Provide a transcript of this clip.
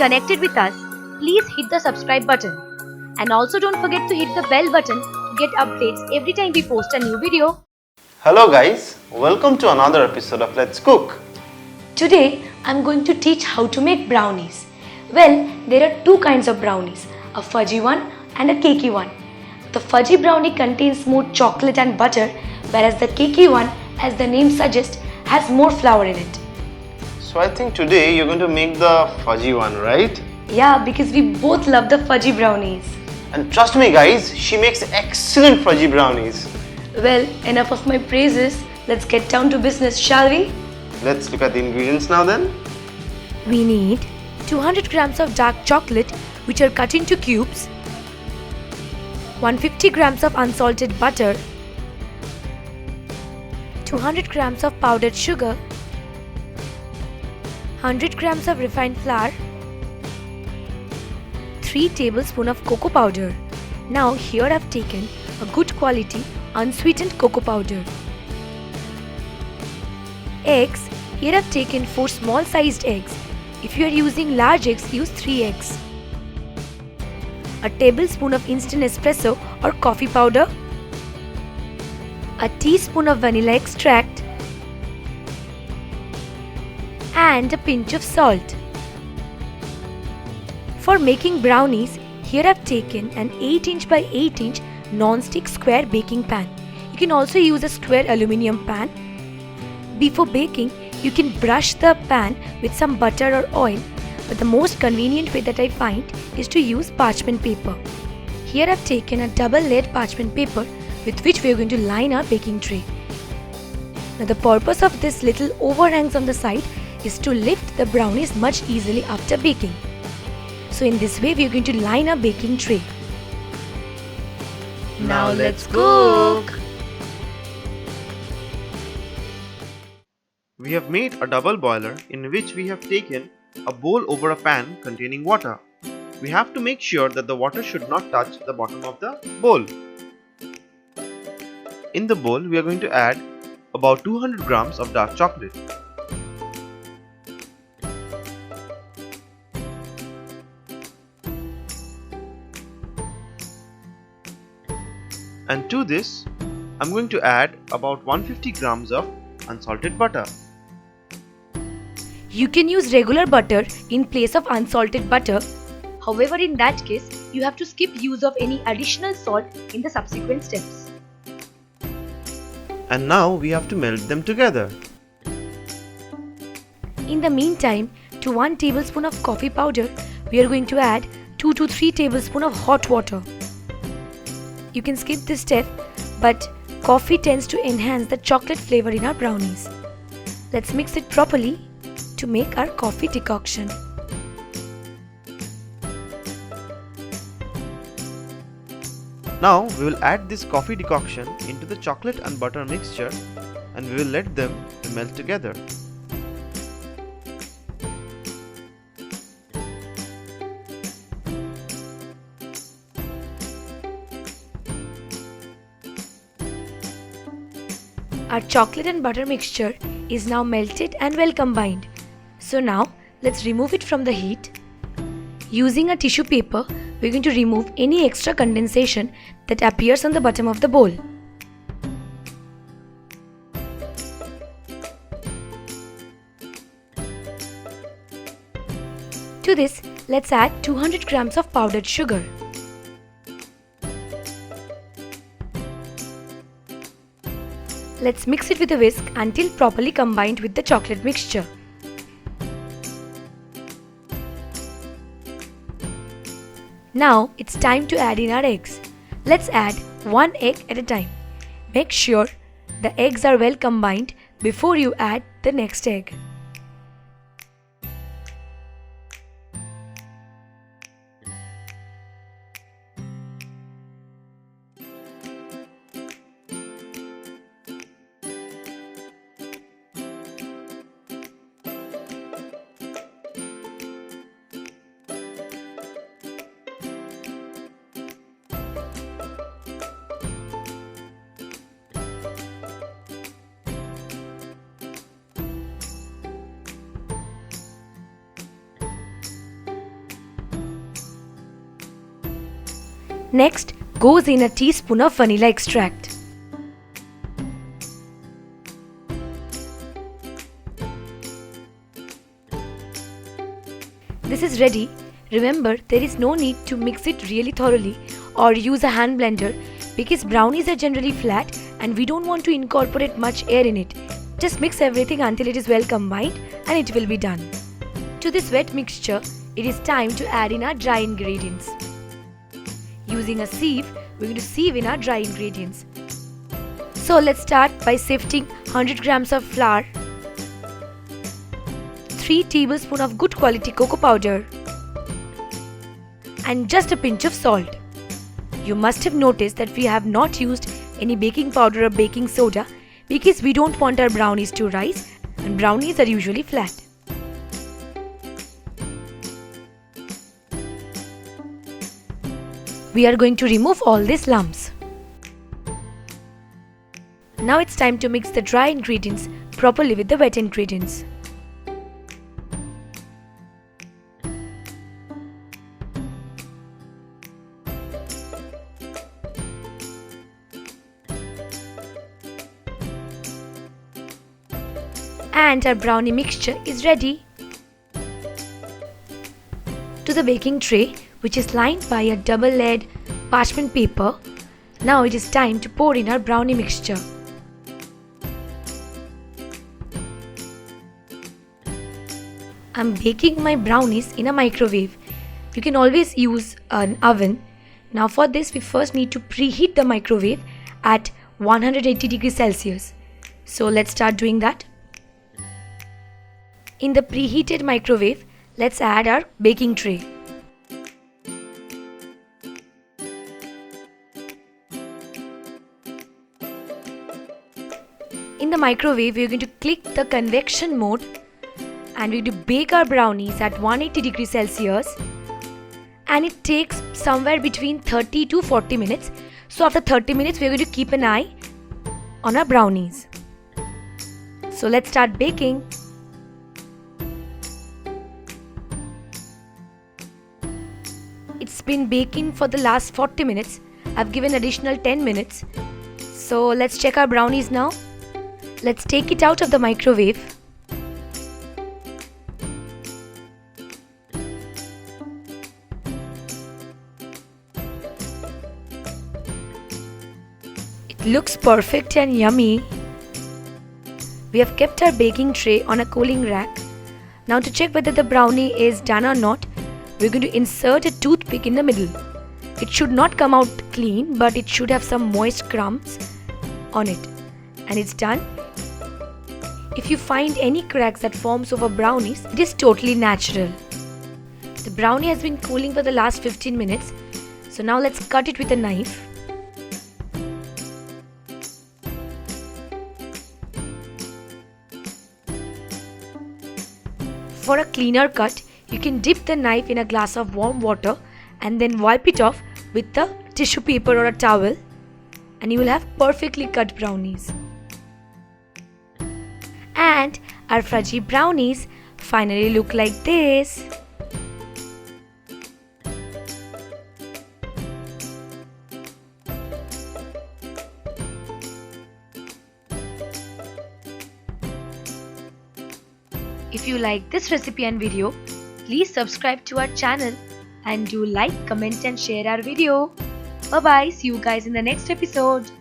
connected with us, please hit the subscribe button. And also don't forget to hit the bell button to get updates every time we post a new video. Hello guys, welcome to another episode of Let's Cook. Today I'm going to teach how to make brownies. Well, there are two kinds of brownies, a fudgy one and a cakey one. The fudgy brownie contains more chocolate and butter, whereas the cakey one, as the name suggests, has more flour in it. So I think today you're going to make the fudgy one, right? Yeah, because we both love the fudgy brownies. And trust me guys, she makes excellent fudgy brownies. Well, enough of my praises. Let's get down to business, shall we? Let's look at the ingredients now then. We need 200 grams of dark chocolate which are cut into cubes, 150 grams of unsalted butter, 200 grams of powdered sugar, 100 grams of refined flour, 3 tablespoons of cocoa powder. Now here I've taken a good quality unsweetened cocoa powder. Eggs. Here I've taken 4 small sized eggs. If you are using large eggs, use 3 eggs. A tablespoon of instant espresso or coffee powder, a teaspoon of vanilla extract, and a pinch of salt. For making brownies, here I've taken an 8" by 8" non-stick square baking pan. You can also use a square aluminium pan. Before baking, you can brush the pan with some butter or oil, but the most convenient way that I find is to use parchment paper. Here I've taken a double-layered parchment paper with which we are going to line our baking tray. Now the purpose of this little overhangs on the side is to lift the brownies much easily after baking. So in this way we are going to line our baking tray. Now let's cook! We have made a double boiler in which we have taken a bowl over a pan containing water. We have to make sure that the water should not touch the bottom of the bowl. In the bowl, we are going to add about 200 grams of dark chocolate. And to this, I'm going to add about 150 grams of unsalted butter. You can use regular butter in place of unsalted butter. However, in that case, you have to skip use of any additional salt in the subsequent steps. And now we have to melt them together. In the meantime, to 1 tablespoon of coffee powder, we are going to add 2 to 3 tablespoons of hot water. You can skip this step, but coffee tends to enhance the chocolate flavor in our brownies. Let's mix it properly to make our coffee decoction. Now we will add this coffee decoction into the chocolate and butter mixture and we will let them melt together. Our chocolate and butter mixture is now melted and well combined. So now let's remove it from the heat. Using a tissue paper, we're going to remove any extra condensation that appears on the bottom of the bowl. To this, let's add 200 grams of powdered sugar. Let's mix it with a whisk until properly combined with the chocolate mixture. Now it's time to add in our eggs. Let's add 1 egg at a time. Make sure the eggs are well combined before you add the next egg. Next goes in a teaspoon of vanilla extract. This is ready. Remember, there is no need to mix it really thoroughly or use a hand blender because brownies are generally flat and we don't want to incorporate much air in it. Just mix everything until it is well combined and it will be done. To this wet mixture, it is time to add in our dry ingredients. Using a sieve, we're going to sieve in our dry ingredients. So let's start by sifting 100 grams of flour, 3 tablespoons of good quality cocoa powder, and just a pinch of salt. You must have noticed that we have not used any baking powder or baking soda because we don't want our brownies to rise and brownies are usually flat. We are going to remove all these lumps. Now it's time to mix the dry ingredients properly with the wet ingredients. And our brownie mixture is ready. To the baking tray, which is lined by a double-layered parchment paper, now it is time to pour in our brownie mixture. I'm baking my brownies in a microwave. You can always use an oven. Now for this, we first need to preheat the microwave at 180 degrees Celsius. So let's start doing that. In the preheated microwave, let's add our baking tray. In the microwave, we're going to click the convection mode and we're going to bake our brownies at 180 degrees Celsius, and it takes somewhere between 30 to 40 minutes. So after 30 minutes, we're going to keep an eye on our brownies. So let's start baking. It's been baking for the last 40 minutes. I've given additional 10 minutes. So let's check our brownies now. Let's take it out of the microwave. It looks perfect and yummy. We have kept our baking tray on a cooling rack. Now to check whether the brownie is done or not, we're going to insert a toothpick in the middle. It should not come out clean, but it should have some moist crumbs on it. And it's done. If you find any cracks that forms over brownies, it is totally natural. The brownie has been cooling for the last 15 minutes. So now let's cut it with a knife. For a cleaner cut, you can dip the knife in a glass of warm water and then wipe it off with a tissue paper or a towel, and you will have perfectly cut brownies. And our fudgy brownies finally look like this. If you like this recipe and video, please subscribe to our channel and do like, comment and share our video. Bye bye. See you guys in the next episode.